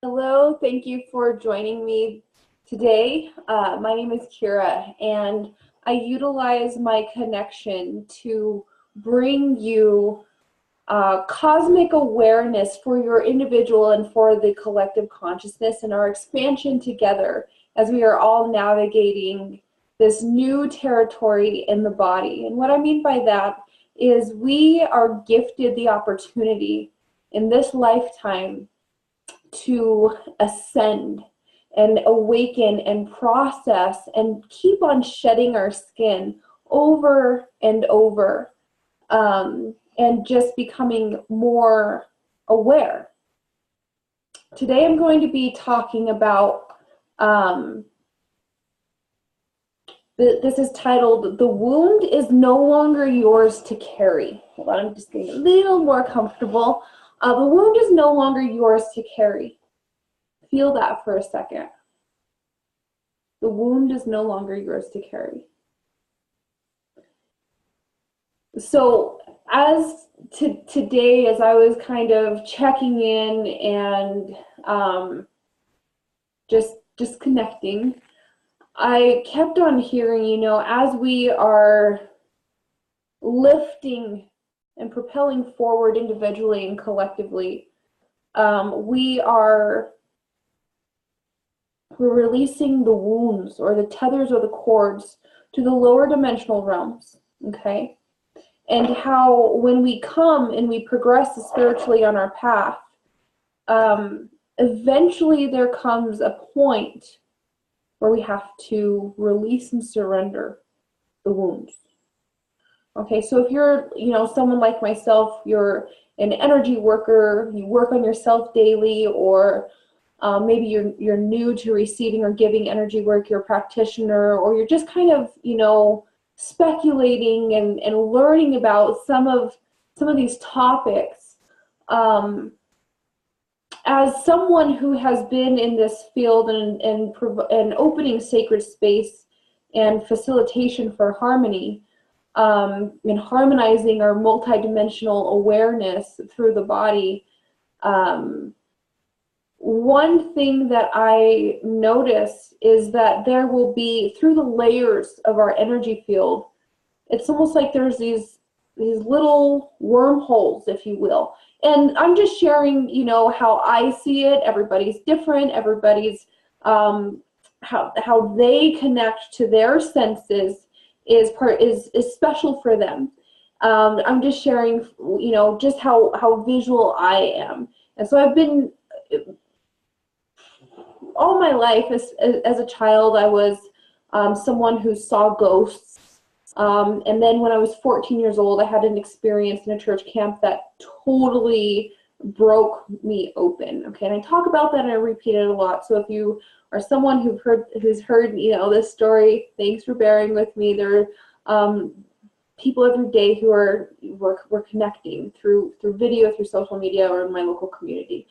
Hello, thank you for joining me today. My name is Kira, and I utilize my connection to bring you cosmic awareness for your individual and for the collective consciousness and our expansion together as we are all navigating this new territory in the body. And what I mean by that is we are gifted the opportunity in this lifetime to ascend and awaken and process and keep on shedding our skin over and over, and just becoming more aware. Today I'm going to be talking about, this is titled, "The Wound is No Longer Yours to Carry." Hold on, I'm just getting a little more comfortable. The wound is no longer yours to carry. Feel that for a second. The wound is no longer yours to carry. So today, as I was kind of checking in and just connecting, I kept on hearing, as we are lifting and propelling forward individually and collectively, we're releasing the wounds or the tethers or the cords to the lower dimensional realms, okay? And how when we come and we progress spiritually on our path, eventually there comes a point where we have to release and surrender the wounds. Okay, so if you're, someone like myself, you're an energy worker, you work on yourself daily, or maybe you're new to receiving or giving energy work, you're a practitioner, or you're just kind of, speculating and learning about some of these topics. As someone who has been in this field and opening sacred space and facilitation for harmony, and harmonizing our multidimensional awareness through the body, one thing that I notice is that there will be, through the layers of our energy field, it's almost like there's these little wormholes, if you will. And I'm just sharing, how I see it. Everybody's different. Everybody's, how they connect to their senses is special for them. I'm just sharing, just how visual I am. And so I've been, all my life as a child, I was someone who saw ghosts. And then when I was 14 years old, I had an experience in a church camp that totally broke me open. Okay, and I talk about that and I repeat it a lot. So if you are someone who's heard this story, thanks for bearing with me. There are people every day who we're connecting through video, through social media, or in my local community.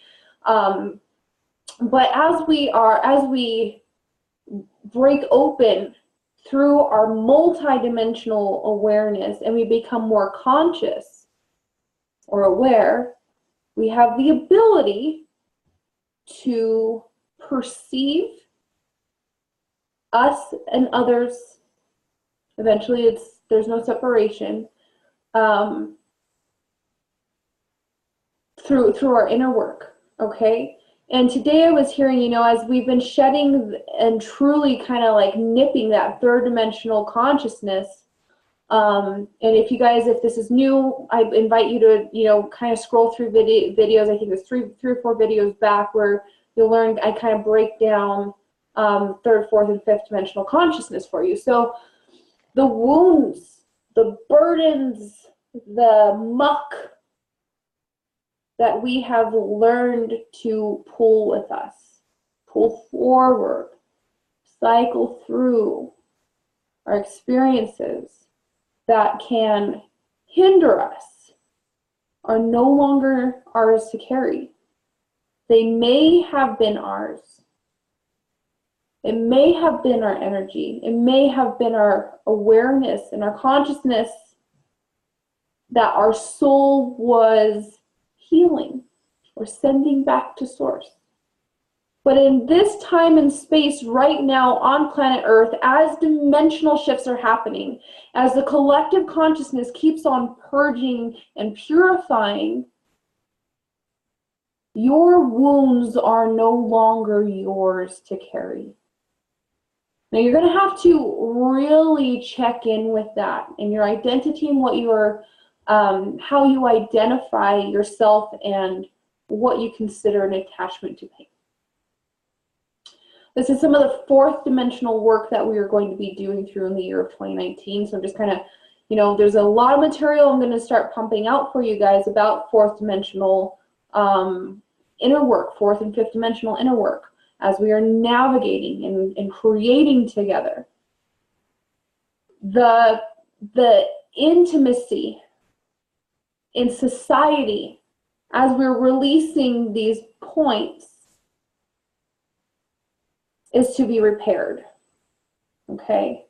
But as we break open through our multidimensional awareness and we become more conscious or aware, we have the ability to perceive us and others. Eventually there's no separation, through our inner work, okay? And today I was hearing, as we've been shedding and truly kind of like nipping that third dimensional consciousness, and if this is new, I invite you to, kind of scroll through videos. I think there's three or four videos back where you'll learn, I kind of break down third, fourth, and fifth dimensional consciousness for you. So the wounds, the burdens, the muck that we have learned to pull with us, pull forward, cycle through our experiences that can hinder us, are no longer ours to carry. They may have been ours. It may have been our energy. It may have been our awareness and our consciousness that our soul was healing or sending back to source. But in this time and space right now on planet Earth, as dimensional shifts are happening, as the collective consciousness keeps on purging and purifying, your wounds are no longer yours to carry. Now you're going to have to really check in with that in your identity and what you are, how you identify yourself and what you consider an attachment to pain. This is some of the fourth dimensional work that we are going to be doing through in the year of 2019. So I'm just kind of, you know, there's a lot of material I'm going to start pumping out for you guys about fourth dimensional inner work, fourth and fifth dimensional inner work, as we are navigating and creating together. The intimacy in society as we're releasing these points is to be repaired, okay?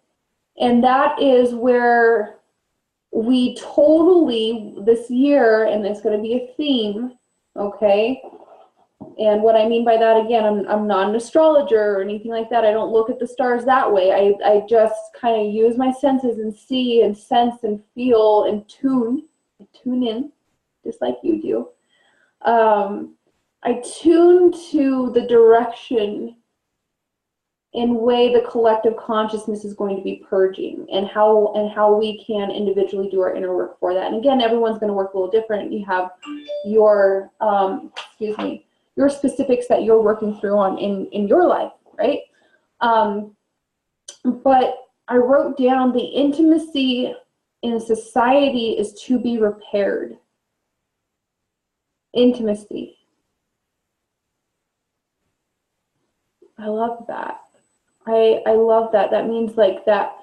And that is where we totally, this year, and it's going to be a theme, okay? And what I mean by that, again, I'm not an astrologer or anything like that. I don't look at the stars that way. I just kind of use my senses and see and sense and feel and tune in, just like you do. I tune to the direction in way the collective consciousness is going to be purging, and how we can individually do our inner work for that. And again, everyone's going to work a little different. You have your your specifics that you're working through on in your life, right? But I wrote down the intimacy in society is to be repaired. Intimacy. I love that. I love that. That means like that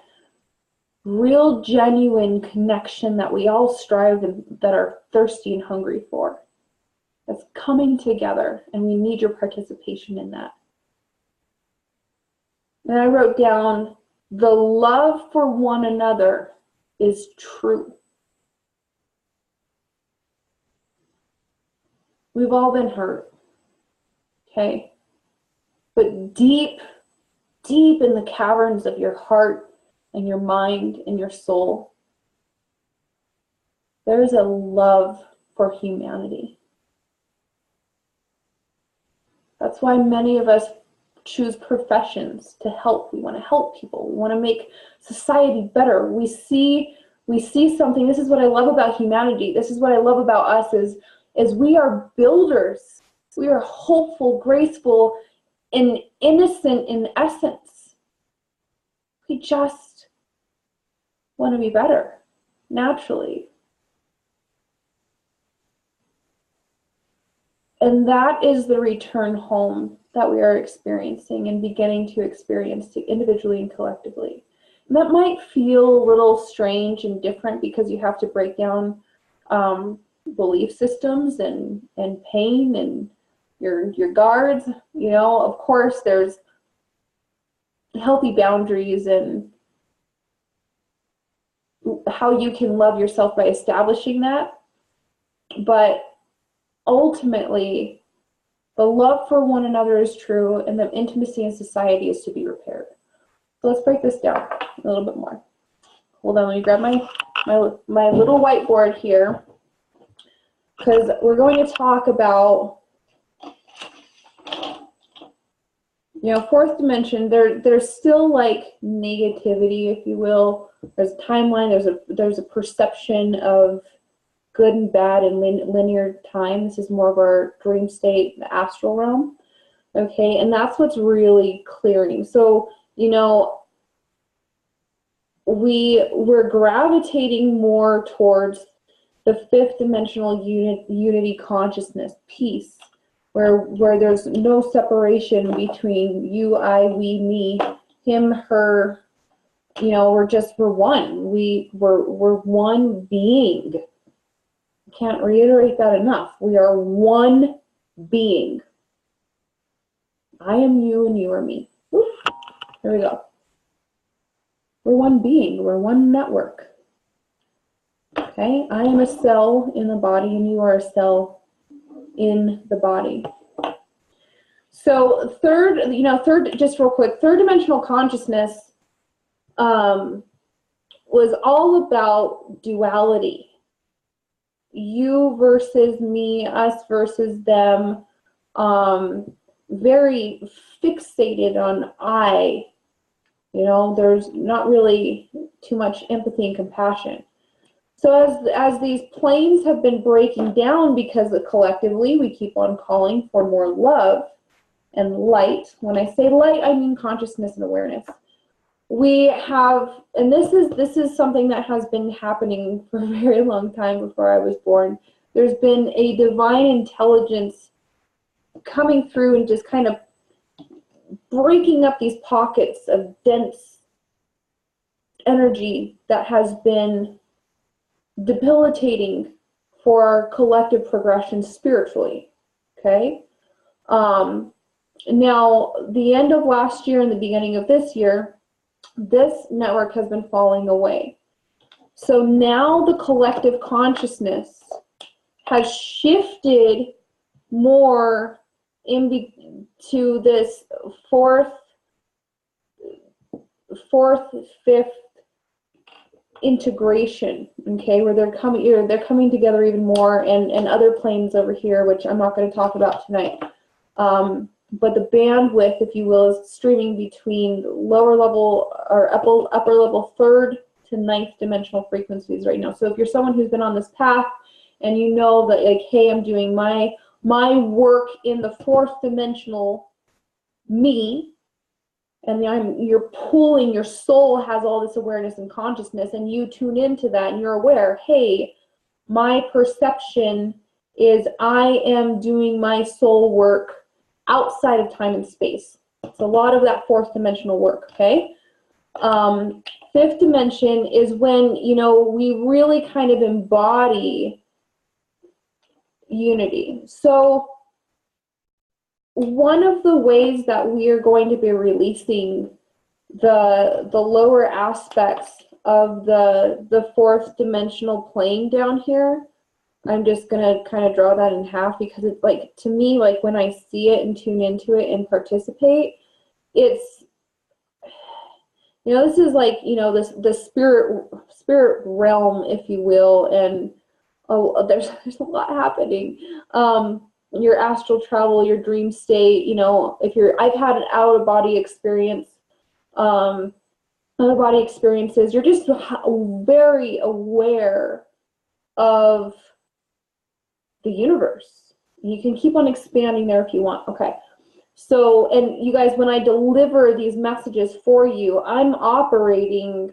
real genuine connection that we all strive and that are thirsty and hungry for. That's coming together, and we need your participation in that. And I wrote down, the love for one another is true. We've all been hurt, okay? But deep, deep in the caverns of your heart and your mind and your soul, there is a love for humanity. That's why many of us choose professions to help. We want to help people. We want to make society better. We see something. This is what I love about humanity. This is what I love about us is we are builders. We are hopeful, graceful, and innocent in essence. We just want to be better, naturally. And that is the return home that we are experiencing and beginning to experience individually and collectively. And that might feel a little strange and different because you have to break down belief systems and pain and your guards. You know, of course, there's healthy boundaries and how you can love yourself by establishing that. But ultimately, the love for one another is true, and the intimacy in society is to be repaired. So let's break this down a little bit more. Hold on, let me grab my little whiteboard here, because we're going to talk about, you know, fourth dimension. There's still like negativity, if you will. There's a timeline. There's a perception of good and bad in linear time. This is more of our dream state, the astral realm. Okay, and that's what's really clearing. So, you know, we're gravitating more towards the fifth dimensional unity consciousness, peace, where there's no separation between you, I, we, me, him, her. You know, we're one. We're one being. Can't reiterate that enough. We are one being. I am you and you are me. Woo. There we go. We're one being. We're one network. Okay? I am a cell in the body and you are a cell in the body. So just real quick, third dimensional consciousness was all about duality. You versus me, us versus them, very fixated on I. There's not really too much empathy and compassion. So as these planes have been breaking down, because collectively we keep on calling for more love and light. When I say light, I mean consciousness and awareness. We have, and this is something that has been happening for a very long time before I was born. There's been a divine intelligence coming through and just kind of breaking up these pockets of dense energy that has been debilitating for our collective progression spiritually. Okay? Now, the end of last year and the beginning of this year, this network has been falling away. So now the collective consciousness has shifted more to this fourth, fifth integration, okay, where they're coming together even more, and other planes over here, which I'm not going to talk about tonight. But the bandwidth, if you will, is streaming between lower level or upper level third to ninth dimensional frequencies right now. So if you're someone who's been on this path and you know that, like, hey, I'm doing my work in the fourth dimensional me, and you're pulling, your soul has all this awareness and consciousness, and you tune into that and you're aware, hey, my perception is I am doing my soul work outside of time and space. It's a lot of that fourth dimensional work, okay? Fifth dimension is when, we really kind of embody unity. So one of the ways that we are going to be releasing the lower aspects of the fourth dimensional plane down here, I'm just going to kind of draw that in half, because it's like, to me, like when I see it and tune into it and participate, it's, this is like, the spirit realm, if you will, and there's a lot happening. Your astral travel, your dream state, I've had an out-of-body experience, out-of-body experiences, you're just very aware of the universe. You can keep on expanding there if you want. Okay. So, and you guys, when I deliver these messages for you, I'm operating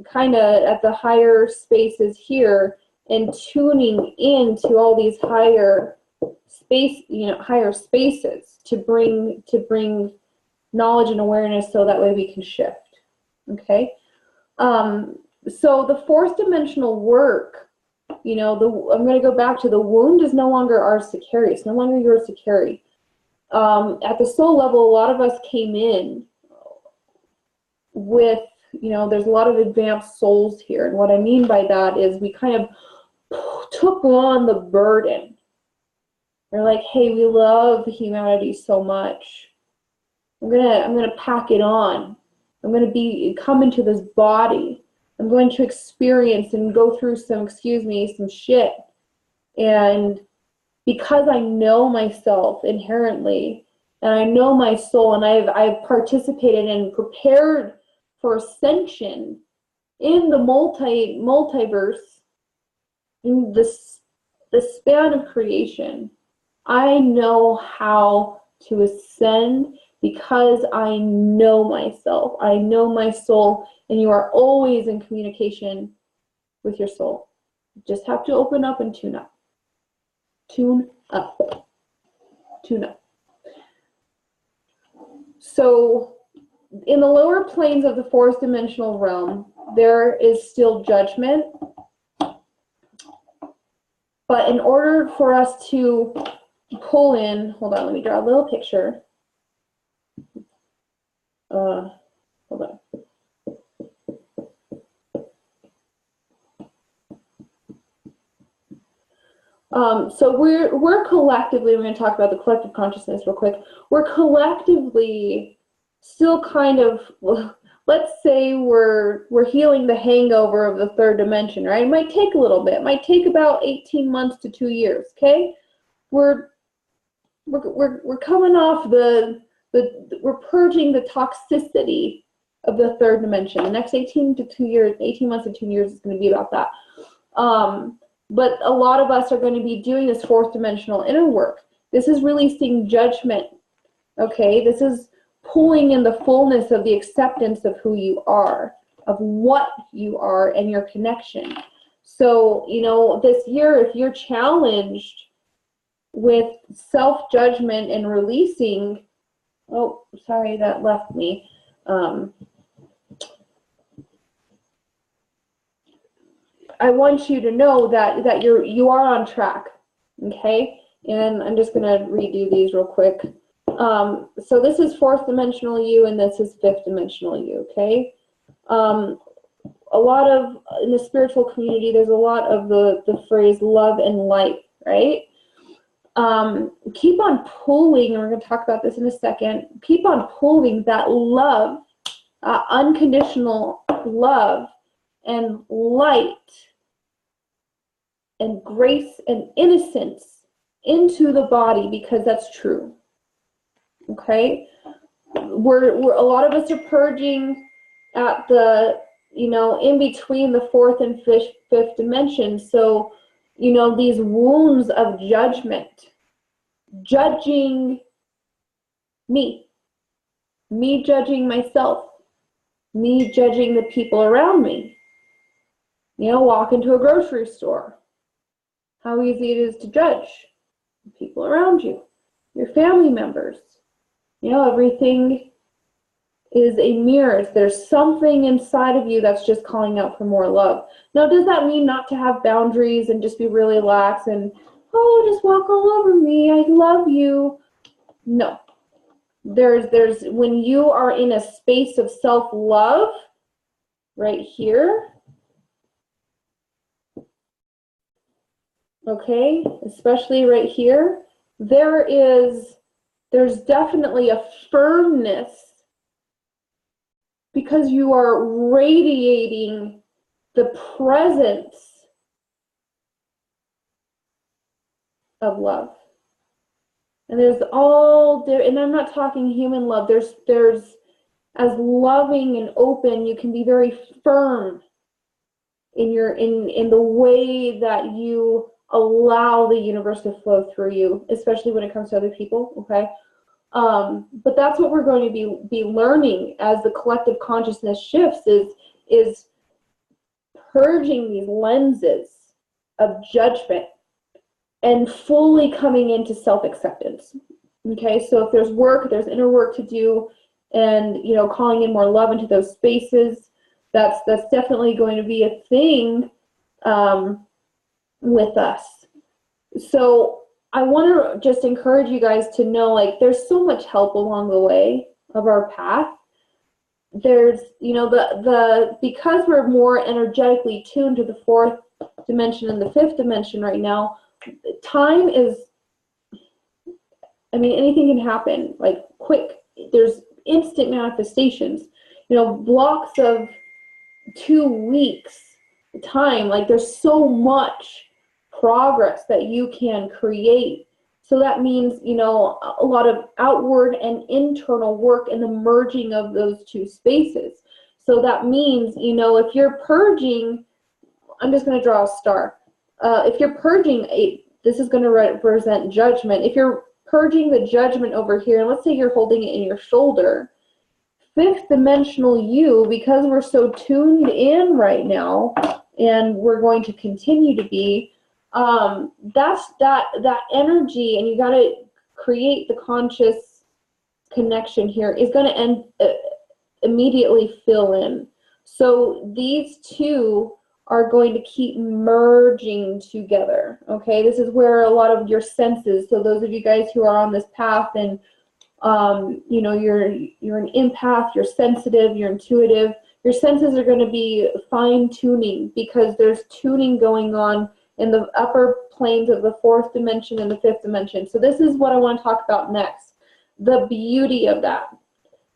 kind of at the higher spaces here and tuning into all these higher spaces to bring knowledge and awareness, so that way we can shift. Okay. So the fourth dimensional work, I'm going to go back to the wound is no longer ours to carry. It's no longer yours to carry. At the soul level, a lot of us came in with, there's a lot of advanced souls here. And what I mean by that is we kind of took on the burden. We're like, hey, we love humanity so much. I'm gonna pack it on. I'm going to come into this body. I'm going to experience and go through some shit. And because I know myself inherently, and I know my soul, and I've participated and prepared for ascension in the multiverse, in the span of creation, I know how to ascend because I know myself. I know my soul, and you are always in communication with your soul. You just have to open up and tune up. Tune up. Tune up. So in the lower planes of the fourth dimensional realm, there is still judgment. But in order for us to pull in, hold on, let me draw a little picture. Hold on. So we're collectively, we're going to talk about the collective consciousness real quick. We're collectively still kind of, well, let's say we're healing the hangover of the third dimension, right? It might take a little bit. It might take about 18 months to 2 years, okay? We're coming off we're purging the toxicity of the third dimension. The next 18 months to 2 years is going to be about that. But a lot of us are going to be doing this fourth dimensional inner work. This is releasing judgment, okay? This is pulling in the fullness of the acceptance of who you are, of what you are, and your connection. So, you know, this year, if you're challenged with self-judgment and releasing, oh, sorry, that left me. I want you to know that you are on track, okay? And I'm just going to redo these real quick. So this is fourth dimensional you, and this is fifth dimensional you, okay? A lot of, in the spiritual community, there's a lot of the phrase love and light, right? Keep on pulling, and we're going to talk about this in a second, keep on pulling that love, unconditional love and light and grace and innocence into the body, because that's true. Okay, we're a lot of us are purging at the, you know, in between the fourth and fifth dimension. So, you know, these wounds of judgment, judging me judging myself, me judging the people around me. You know, walk into a grocery store, how easy it is to judge the people around you, your family members. You know, everything is a mirror. There's something inside of you that's just calling out for more love. Now, does that mean not to have boundaries and just be really lax and, oh, just walk all over me, I love you? No. There's when you are in a space of self-love, right here, okay, especially right here, there's definitely a firmness, because you are radiating the presence of love. And there's all there, and I'm not talking human love, there's as loving and open, you can be very firm in your in the way that you allow the universe to flow through you, especially when it comes to other people, okay? But that's what we're going to be learning as the collective consciousness shifts, is purging these lenses of judgment and fully coming into self-acceptance. Okay, so if there's work, if there's inner work to do, and, you know, calling in more love into those spaces, that's definitely going to be a thing with us. So I want to just encourage you guys to know, like, there's so much help along the way of our path. There's, you know, because we're more energetically tuned to the fourth dimension and the fifth dimension right now, time is, I mean, anything can happen, like, quick. There's instant manifestations, you know, blocks of 2 weeks time. Like, there's so much progress that you can create. So that means, you know, a lot of outward and internal work and the merging of those two spaces. So that means, you know, if you're purging, I'm just going to draw a star. If you're purging this is going to represent judgment. If you're purging the judgment over here, and let's say you're holding it in your shoulder, fifth dimensional you, because we're so tuned in right now, and we're going to continue to be, that's that energy, and you got to create the conscious connection here, is going to immediately fill in. So these two are going to keep merging together. Okay, this is where a lot of your senses, so those of you guys who are on this path and you know, you're an empath, you're sensitive, you're intuitive, your senses are going to be fine-tuning, because there's tuning going on in the upper planes of the fourth dimension and the fifth dimension. So this is what I want to talk about next. The beauty of that.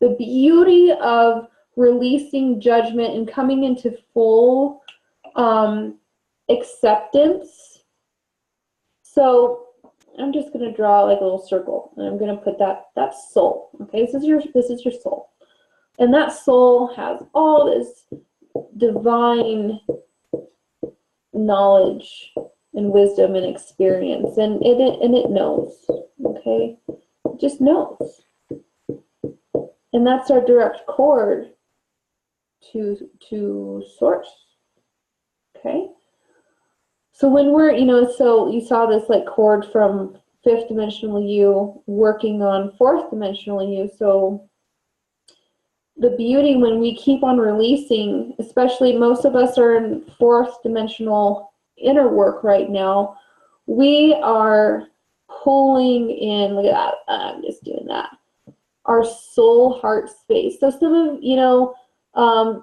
The beauty of releasing judgment and coming into full acceptance. So I'm just going to draw like a little circle, and I'm going to put that soul. Okay, this is your soul, and that soul has all this divine knowledge and wisdom and experience, and it knows. Okay, it just knows, and that's our direct cord to source. Okay. So when we're, so you saw this like cord from fifth dimensional you working on fourth dimensional you. So the beauty when we keep on releasing, especially most of us are in fourth dimensional inner work right now, we are pulling in, look at that, I'm just doing that, our soul heart space. So some of,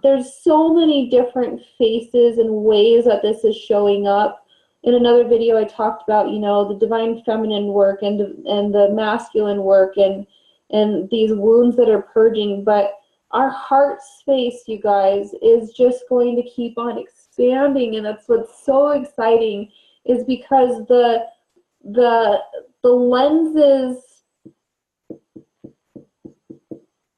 there's so many different faces and ways that this is showing up. In another video, I talked about, the divine feminine work and the masculine work and these wounds that are purging. But our heart space, you guys, is just going to keep on expanding, and that's what's so exciting, is because the lenses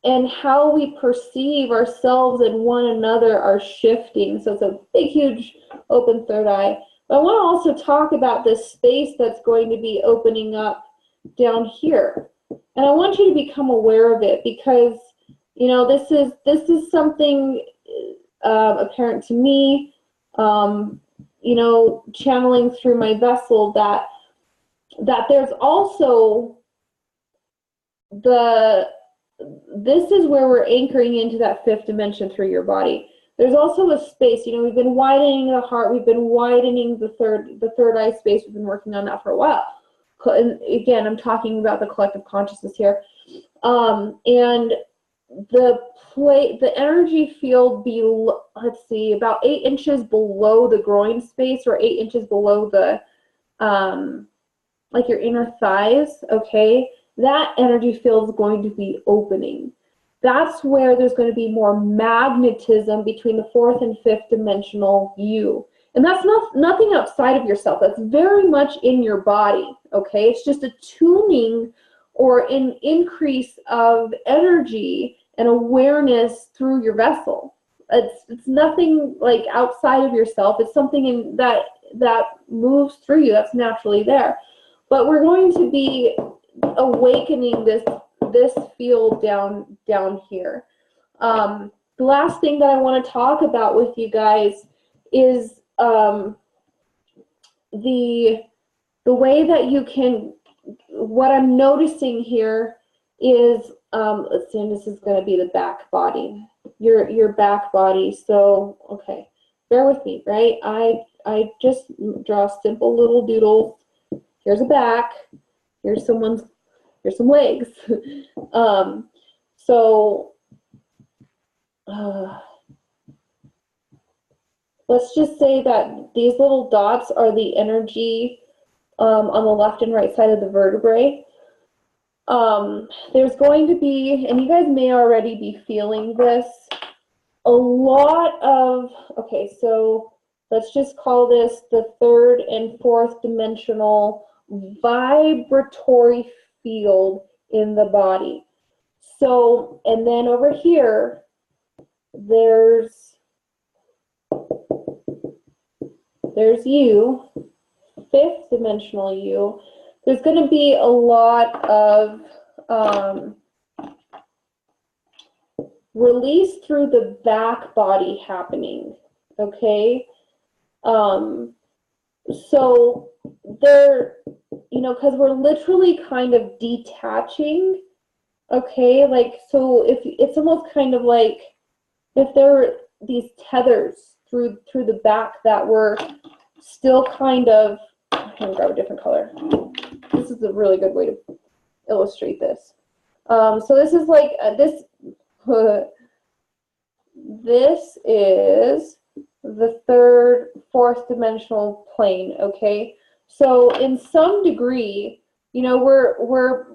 and how we perceive ourselves and one another are shifting. So it's a big, huge open third eye. But I want to also talk about this space that's going to be opening up down here. And I want you to become aware of it, because, this is something apparent to me, channeling through my vessel, that there's also this is where we're anchoring into that fifth dimension through your body. There's also a space, we've been widening the heart, we've been widening the third eye space, we've been working on that for a while. And again, I'm talking about the collective consciousness here. And the energy field below, let's see, about 8 inches below the groin space, or 8 inches below the, like your inner thighs, okay? That energy field is going to be opening. That's where there's going to be more magnetism between the fourth and fifth dimensional you. And that's nothing outside of yourself. That's very much in your body, okay? It's just a tuning or an increase of energy and awareness through your vessel. It's nothing like outside of yourself. It's something that moves through you. That's naturally there. But we're going to be awakening this field down here. The last thing that I want to talk about with you guys is the way that you can, what I'm noticing here is, let's see, and this is going to be the back body, your back body. So, okay, bear with me, right? I just draw simple little doodles. Here's a back. Here's some legs. Let's just say that these little dots are the energy on the left and right side of the vertebrae. There's going to be, and you guys may already be feeling this, a lot of, okay, so let's just call this the third and fourth dimensional vibratory field in the body. So, and then over here, there's you, fifth dimensional you. There's going to be a lot of release through the back body happening, okay? So there, because we're literally kind of detaching, okay? Like, so if it's almost kind of like if there were these tethers through the back that were still kind of, I'm gonna grab a different color. This is a really good way to illustrate this. So this is like this is, the third, fourth dimensional plane, okay? So in some degree, you know, we're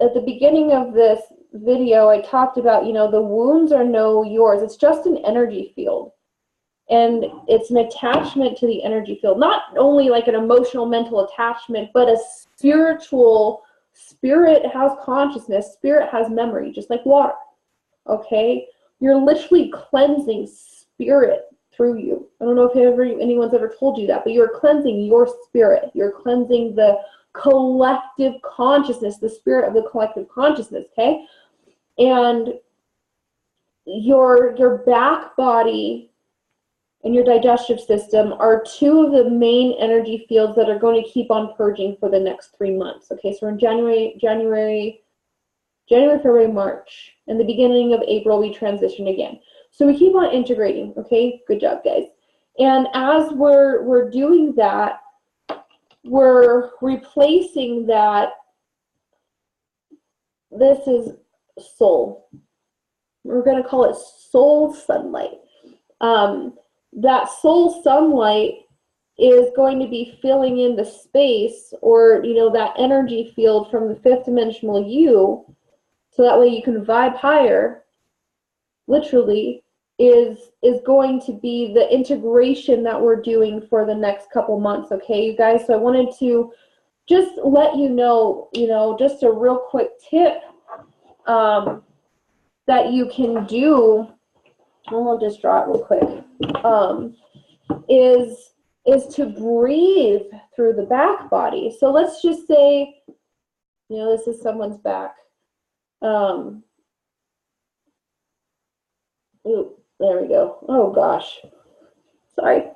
at the beginning of this video, I talked about, you know, the wounds are no yours. It's just an energy field. And it's an attachment to the energy field. Not only like an emotional, mental attachment, but a spiritual, spirit has consciousness, spirit has memory, just like water, okay? You're literally cleansing spirit through you. I don't know if anyone's ever told you that, but you're cleansing your spirit. You're cleansing the collective consciousness, the spirit of the collective consciousness, okay? And your back body and your digestive system are two of the main energy fields that are going to keep on purging for the next 3 months. Okay, so in January, February, March, and the beginning of April, we transition again. So we keep on integrating, okay? Good job, guys. And as we're doing that, we're replacing that. This is soul. We're going to call it soul sunlight. That soul sunlight is going to be filling in the space, or, you know, that energy field from the fifth dimensional you, so that way you can vibe higher, literally, is going to be the integration that we're doing for the next couple months, okay, you guys? So I wanted to just let you know, just a real quick tip that you can do. I'll just draw it real quick. Is to breathe through the back body. So let's just say, you know, this is someone's back. Ooh, there we go. Oh gosh, sorry.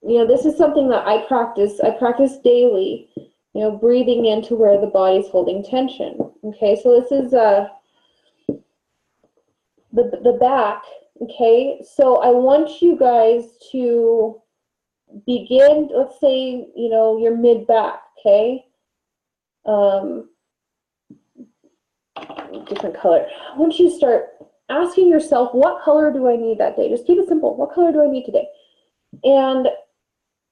You know, this is something that I practice. I practice daily. You know, breathing into where the body's holding tension. Okay, so this is the back. Okay, so I want you guys to begin, let's say, you know, your mid-back, okay? Different color. I want you to start asking yourself, what color do I need that day? Just keep it simple. What color do I need today? And,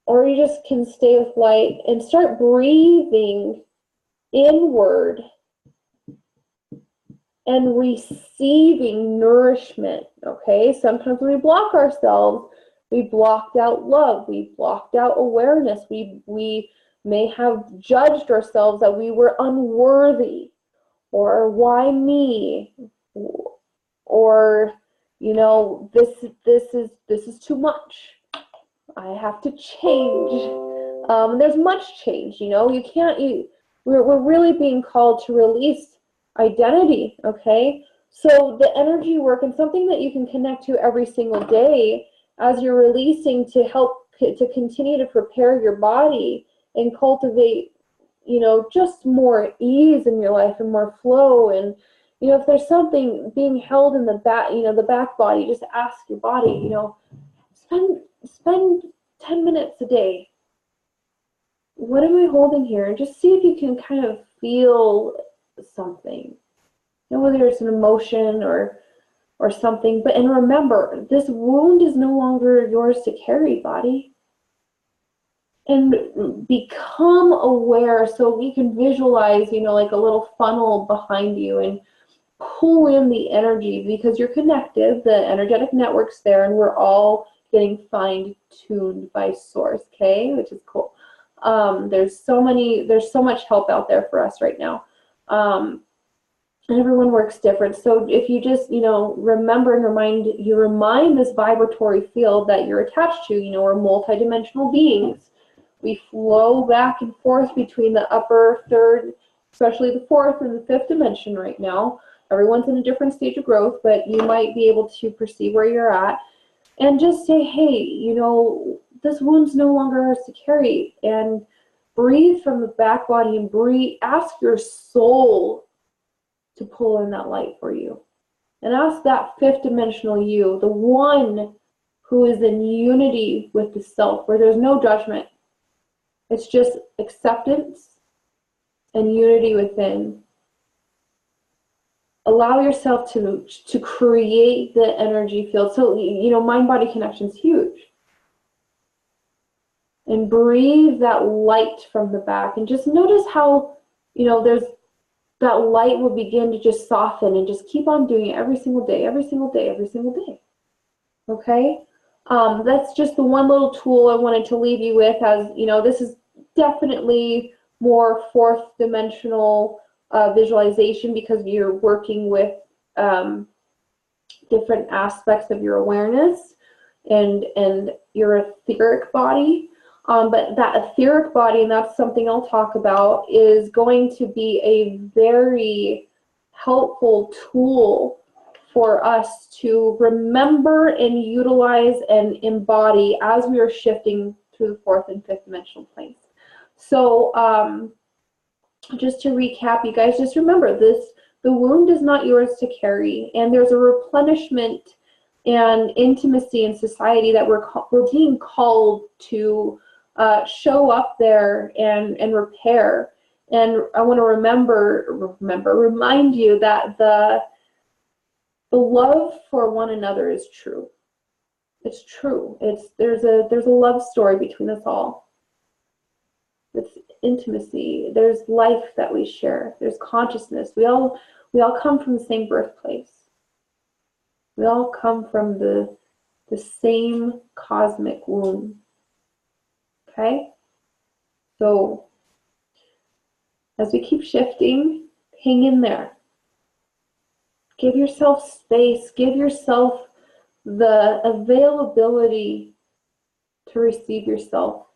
or you just can stay with light and start breathing inward and receiving nourishment, okay? Sometimes when we block ourselves, we blocked out love, we blocked out awareness, we may have judged ourselves that we were unworthy, or why me, or, you know, this is too much, I have to change. There's much change, you know, we're really being called to release identity, okay? So the energy work, and something that you can connect to every single day as you're releasing, to help to continue to prepare your body and cultivate, you know, just more ease in your life and more flow. And, you know, if there's something being held in the back, you know, the back body, just ask your body, you know, spend 10 minutes a day. What am I holding here? And just see if you can kind of feel something, you know, whether it's an emotion or something. But, and remember, this wound is no longer yours to carry, body. And become aware, so we can visualize, you know, like a little funnel behind you, and pull in the energy, because you're connected, the energetic network's there, and we're all getting fine-tuned by source, okay, which is cool. There's so much help out there for us right now. And everyone works different. So if you just, you know, remember and remind this vibratory field that you're attached to, you know, we're multidimensional beings. We flow back and forth between the upper third, especially the fourth and the fifth dimension right now. Everyone's in a different stage of growth, but you might be able to perceive where you're at and just say, hey, you know, this wound's no longer ours to carry. And breathe from the back body, and breathe. Ask your soul to pull in that light for you. And ask that fifth dimensional you, the one who is in unity with the self, where there's no judgment. It's just acceptance and unity within. allow yourself to create the energy field. So, you know, mind-body connection is huge. And breathe that light from the back, and just notice how, you know, there's that light will begin to just soften, and just keep on doing it every single day, every single day, every single day. Okay? That's just the one little tool I wanted to leave you with. As you know, this is definitely more fourth dimensional visualization, because you're working with different aspects of your awareness and your etheric body. But that etheric body, and that's something I'll talk about, is going to be a very helpful tool for us to remember and utilize and embody as we are shifting through the fourth and fifth dimensional planes. So just to recap, you guys, just remember this: the wound is not yours to carry, and there's a replenishment and intimacy in society that we're being called to show up there and repair. And I want to remind you that the love for one another is true. It's true. There's a love story between us all. It's intimacy. There's life that we share. There's consciousness. We all come from the same birthplace. We all come from the same cosmic womb. Okay? So as we keep shifting, hang in there. Give yourself space. Give yourself the availability to receive yourself.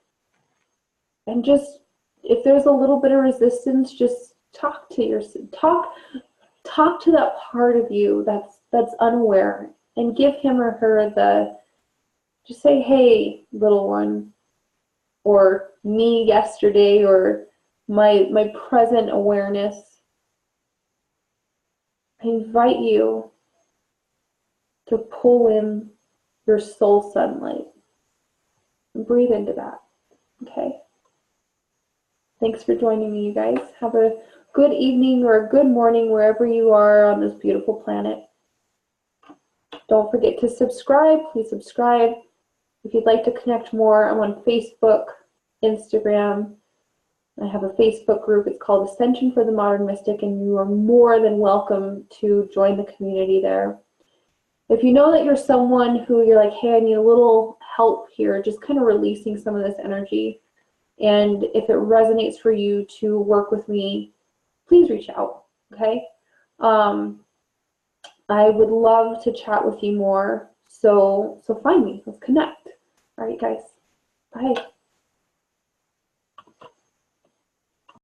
And just, if there's a little bit of resistance, just talk to yourself. Talk to that part of you that's unaware, and give him or her just say, hey, little one, or me yesterday, or my present awareness. I invite you to pull in your soul sunlight and breathe into that. Okay? Thanks for joining me, you guys. Have a good evening or a good morning wherever you are on this beautiful planet. Don't forget to subscribe. Please subscribe. If you'd like to connect more, I'm on Facebook, Instagram. I have a Facebook group. It's called Ascension for the Modern Mystic, and you are more than welcome to join the community there. If you know that you're someone who you're like, hey, I need a little help here, just kind of releasing some of this energy, and if it resonates for you to work with me, please reach out, okay? I would love to chat with you more, so find me. Let's connect. All right, guys. Bye.